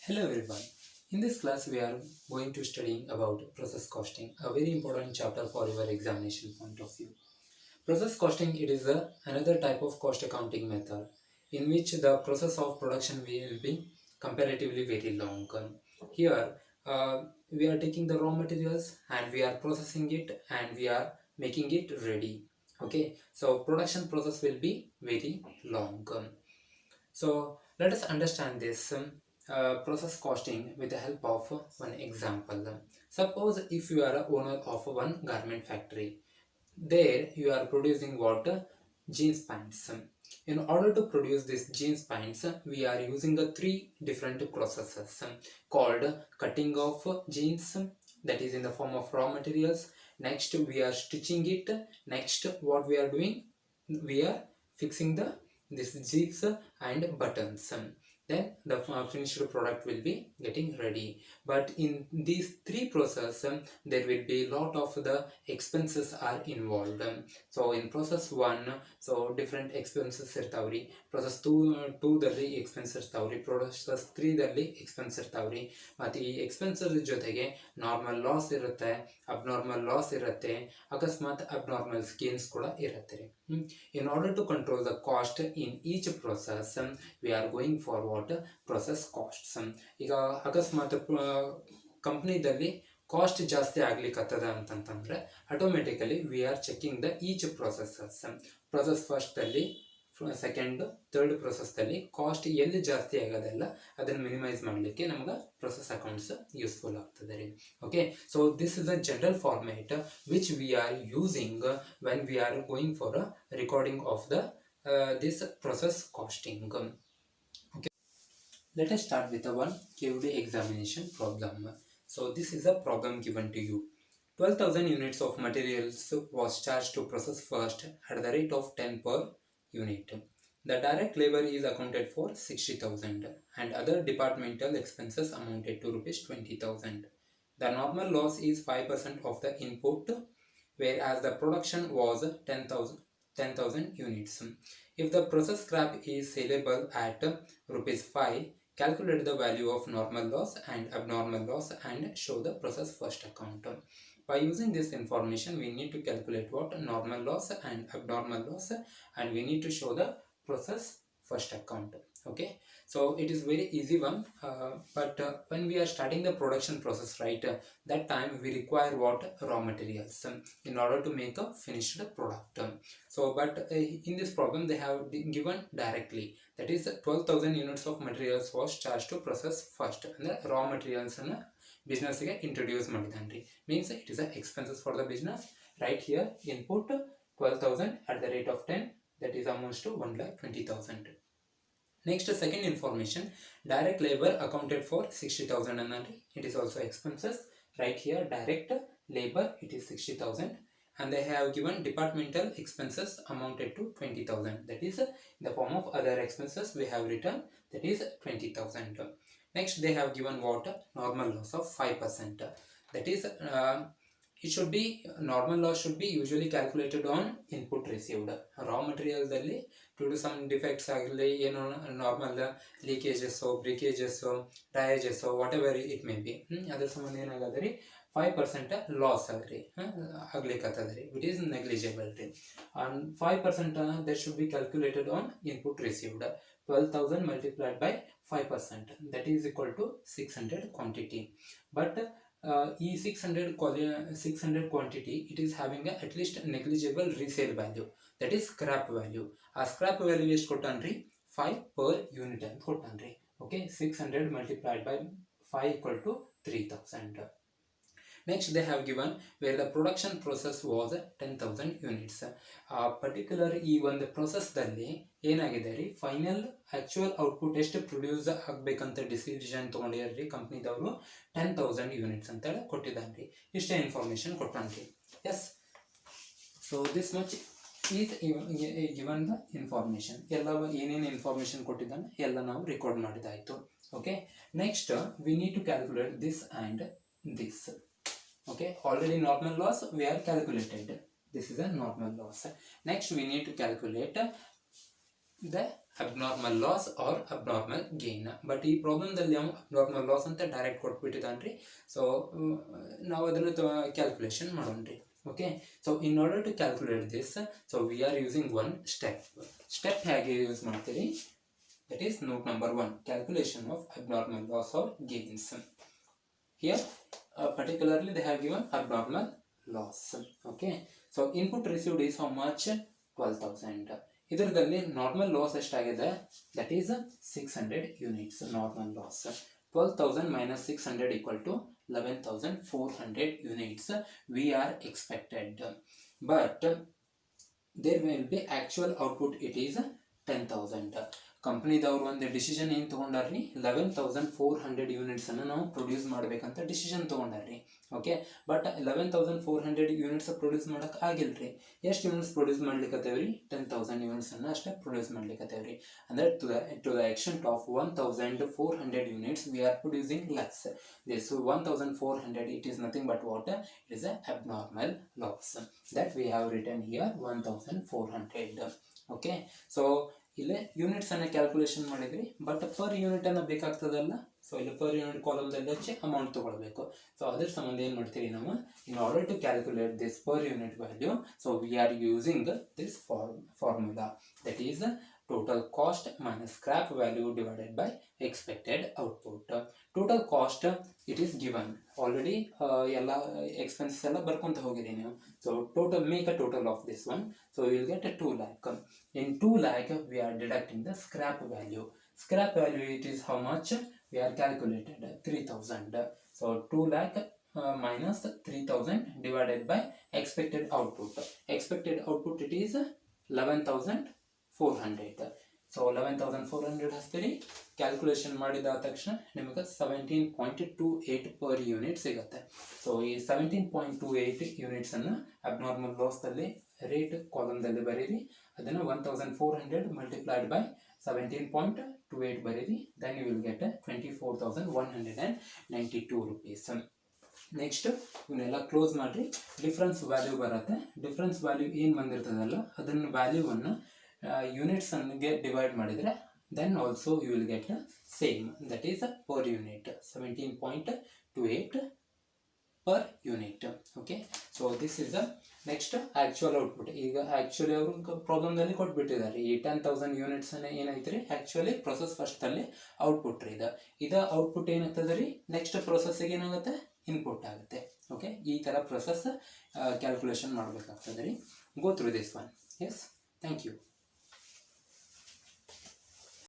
Hello everyone. In this class we are going to studying about process costing, a very important chapter for your examination point of view. Process costing, it is another type of cost accounting method in which the process of production will be comparatively very long. Here we are taking the raw materials and we are processing it and we are making it ready. Okay, so production process will be very long. So let us understand this process costing with the help of one example. Suppose if you are a owner of one garment factory, there you are producing what? Jeans pants. In order to produce this jeans pants, we are using the three different processes called cutting of jeans, that is in the form of raw materials. Next we are stitching it. Next what we are doing? We are fixing the this zips and buttons. Then the finished product will be getting ready. But in these three processes, there will be lot of the expenses are involved. So in process 1, so different expenses ಇರ್ತಾವ್ರಿ. process 2 ದಲ್ಲಿ expenses ಇರ್ತಾವ್ರಿ. process 3 ದಲ್ಲಿ expenses ಇರ್ತಾವ್ರಿ. ಮತ್ತು ಈ expenses ಜೊತೆಗೆ normal loss ಇರುತ್ತೆ, abnormal loss ಇರುತ್ತೆ, ಅಕಸ್ಮಾತ್ ಅಬ್ನಾರ್ಮಲ್ ಗೇನ್ಸ್ ಕೂಡ ಇರುತ್ತೆ. In order to control the cost in each process, we are going for what? Process costs. ಈಗ ಅಕಸ್ಮಾತ್ ಕಂಪ್ನಿದಲ್ಲಿ ಕಾಸ್ಟ್ ಜಾಸ್ತಿ ಆಗ್ಲಿಕ್ಕತ್ತದ ಅಂತಂತಂದ್ರೆ automatically we are checking the each processes. Process ಫಸ್ಟಲ್ಲಿ, ಸೆಕೆಂಡ್, ಥರ್ಡ್ ಪ್ರೊಸೆಸ್ದಲ್ಲಿ ಕಾಸ್ಟ್ ಎಲ್ಲಿ ಜಾಸ್ತಿ ಆಗೋದಲ್ಲ ಅದನ್ನು ಮಿನಿಮೈಸ್ ಮಾಡಲಿಕ್ಕೆ ನಮ್ಗೆ ಪ್ರೊಸೆಸ್ ಅಕೌಂಟ್ಸ್ ಯೂಸ್ಫುಲ್ ಆಗ್ತದೆ ರೀ. Okay, so this is a general format which we are using when we are going for a recording of the this process costing. Okay, let us start with the one KUD examination problem. So this is a problem given to you. 12,000 units of materials was charged to process first at the rate of 10 per unit. The direct labor is accounted for 60,000 and other departmental expenses amounted to rupees 20,000. The normal loss is 5% of the input, whereas the production was 10,000 units. If the process scrap is saleable at rupees 5, calculate the value of normal loss and abnormal loss and show the process first account. By using this information, we need to calculate what? Normal loss and abnormal loss, and we need to show the process first account. Okay, so it is very easy one, but when we are starting the production process, right, that time we require what? Raw materials in order to make a finished product. So but in this problem they have given directly, that is 12,000 units of materials was charged to process first, and the raw materials and business ಗೆ introduce ಮಾಡಿದಾನ್ರಿ. Means it is a expenses for the business. Right here input 12,000 at the rate of 10, that is amounts to 1,20,000. Next, second information, direct labor accounted for 60,000 and it is also expenses. Right here direct labor, it is 60,000, and they have given departmental expenses amounted to 20,000, that is in the form of other expenses we have written, that is 20,000. Next they have given what? Normal loss of 5%, that is it should be, normal loss should be usually calculated on input received. Raw material dalli due to some defects agli ಏನು normal leakages, breakages, ಡಯಾಜಸ್, whatever it may be, ಅದ್ರ ಸಂಬಂಧ ಏನಾಗದ್ರಿ 5% loss ಆಗ್ಲಿಕ್ಕತ್ತದ್ರಿ, it is negligible ರೀ. and 5% that should be calculated on input received. 12,000 multiplied by 5%, that is equal to 600 quantity. But ಈ 600 quantity, it is having a at least negligible resale value, that is scrap value. ಆ scrap value ಎಷ್ಟು ಕೊಟ್ಟಾನ್ರಿ? 5 per unit ಅಂತ ಕೊಟ್ಟಾನ್ರಿ. Okay, 600 multiplied by 5 equal to 3,000. Next they have given where the production process was 10,000 units. Particular ಈ ಒಂದು ಪ್ರೊಸೆಸ್ದಲ್ಲಿ ಏನಾಗಿದೆ ರೀ, final actual output ಎಷ್ಟು ಪ್ರೊಡ್ಯೂಸ್ ಆಗಬೇಕಂತ ಡಿಸಿಷನ್ ತೊಗೊಂಡಿರಿ ಕಂಪ್ನಿದವರು. 10,000 ಯೂನಿಟ್ಸ್ ಅಂತೇಳಿ ಕೊಟ್ಟಿದ್ದಾನ್ರಿ. ಇಷ್ಟೇ ಇನ್ಫಾರ್ಮೇಷನ್ ಕೊಟ್ಟಾನ್ರಿ. Yes, so this much is given the information. ಎಲ್ಲ ಏನೇನು ಇನ್ಫಾರ್ಮೇಷನ್ ಕೊಟ್ಟಿದ್ದಾನೆ ಎಲ್ಲ ನಾವು ರೆಕಾರ್ಡ್ ಮಾಡಿದಾಯಿತು. Okay, next we need to calculate this and this. Okay, already normal loss we have calculated, this is a normal loss. Next we need to calculate the abnormal loss or abnormal gain. But ಈ ಪ್ರಾಬ್ಲಮ್ದಲ್ಲಿ ನಾವು abnormal loss ಅಂತ direct ಕೊಟ್ಬಿಟ್ಟಿದ್ದಾನ್ರಿ. So ನಾವು ಅದನ್ನು calculation ಮಾಡೋಣ್ರಿ. Okay, so in order to calculate this, so we are using one step ಹೇಗೆ use ಮಾಡ್ತೀರಿ, that is note number 1, calculation of abnormal loss or gains. Here particularly they have given abnormal loss. Okay, so input received is how much, 12,000. ಇದರಲ್ಲಿ normal loss ಎಷ್ಟಾಗಿದೆ, that is 600 units normal loss. 12,000 minus 600 equal to 11,400 units we are expected, but there will be actual output, it is 10,000. ಕಂಪ್ನಿದವ್ರು ಒಂದು decision ಏನು ತೊಗೊಂಡಾರ್ರಿ, 11,400 ಯೂನಿಟ್ಸನ್ನು ನಾವು produce ಮಾಡಬೇಕಂತ decision ತೊಗೊಂಡಾರ್ರಿ. ಓಕೆ, ಬಟ್ 11,400 ಯೂನಿಟ್ಸ್ ಪ್ರೊಡ್ಯೂಸ್ ಮಾಡೋಕೆ ಆಗಿಲ್ರಿ. ಎಷ್ಟು ಯೂನಿಟ್ಸ್ ಪ್ರೊಡ್ಯೂಸ್ ಮಾಡ್ಲಿಕ್ಕತ್ತೇವ್ರಿ, 10,000 ಯೂನಿಟ್ಸನ್ನು ಅಷ್ಟೇ ಪ್ರೊಡ್ಯೂಸ್ ಮಾಡ್ಲಿಕ್ಕತ್ತೇವ್ರಿ. ಅಂದರೆ to the extent of 1,400 units we are producing less. This 1,400 it is nothing but what, it is a abnormal loss that we have written here, 1,400. Okay, so ಇಲ್ಲಿ units ಅನ್ನ calculation ಮಾಡಿದ್ರಿ, but per unit ಅನ್ನ ಬೇಕಾಗ್ತದಲ್ಲ. So ಇಲ್ಲಿ per unit ಕಾಲಮ್ದಲ್ಲಿ ಹಚ್ಚಿ amount ತಗೊಳ್ಬೇಕು. So ಅದ್ರ ಸಂಬಂಧ ಏನು ಮಾಡ್ತೀವಿ ನಾವು, in order to calculate this per unit value, so we are using this formula, that is total cost minus scrap value divided by expected output. Total cost, it is given already, ಎಲ್ಲ expenses ಎಲ್ಲ ಬರ್ಕೊಂತ ಹೋಗಿರಿ ನೀವು. So total, make a total of this one, so you will get a 2 lakh. In 2 lakh we are deducting the scrap value. Scrap value, it is how much, we are calculated 3,000. So 2 lakh minus 3,000 divided by expected output. Expected output, it is 11,400. So 11,400 ಹಚ್ತೀರಿ, calculation ಮಾಡಿದ ತಕ್ಷಣ ನಿಮಗೆ 17.28 per unit ಸಿಗುತ್ತೆ. So ಈ 17.28 ಯೂನಿಟ್ಸನ್ನು abnormal ಲಾಸ್ದಲ್ಲಿ rate ಕಾಲಮ್ದಲ್ಲಿ ಬರೀರಿ. ಅದನ್ನು 1,400 multiplied by 17.28 ಬರೀರಿ. Then you will get 24,192 rupees. Next ಇವನ್ನೆಲ್ಲ ಕ್ಲೋಸ್ ಮಾಡಿರಿ. ಡಿಫ್ರೆನ್ಸ್ ವ್ಯಾಲ್ಯೂ ಬರುತ್ತೆ. ಡಿಫ್ರೆನ್ಸ್ ವ್ಯಾಲ್ಯೂ ಏನು ಬಂದಿರ್ತದಲ್ಲ, ಅದನ್ನು ವ್ಯಾಲ್ಯೂವನ್ನು ಯೂನಿಟ್ಸ್ ಅಲ್ಲಿಗೆ ಡಿವೈಡ್ ಮಾಡಿದರೆ then also you will get the same, that is per unit 17.28 per unit. Okay, so this is the next actual output. ಈಗ ಆಕ್ಚುಲಿ ಅವರು ಪ್ರಾಬ್ಲಮ್ದಲ್ಲಿ ಕೊಟ್ಬಿಟ್ಟಿದ್ದಾರೆ ಈ 10,000 ಯೂನಿಟ್ಸ್ ಏನೈತ್ರಿ, ಆಕ್ಚುಲಿ ಪ್ರೊಸೆಸ್ ಫಸ್ಟ್ ಅಲ್ಲಿ ಔಟ್ಪುಟ್ ರೀ. ಇದು ಔಟ್ಪುಟ್ ಏನಾಗ್ತದೆ ರೀ, ನೆಕ್ಸ್ಟ್ ಪ್ರೊಸೆಸ್ಸಿಗೆ ಏನಾಗುತ್ತೆ, ಇನ್ಪುಟ್ ಆಗುತ್ತೆ. ಓಕೆ, ಈ ಥರ ಪ್ರೊಸೆಸ್ ಕ್ಯಾಲ್ಕುಲೇಷನ್ ಮಾಡಬೇಕಾಗ್ತದೆ ರೀ. Go through this one. Yes, thank you.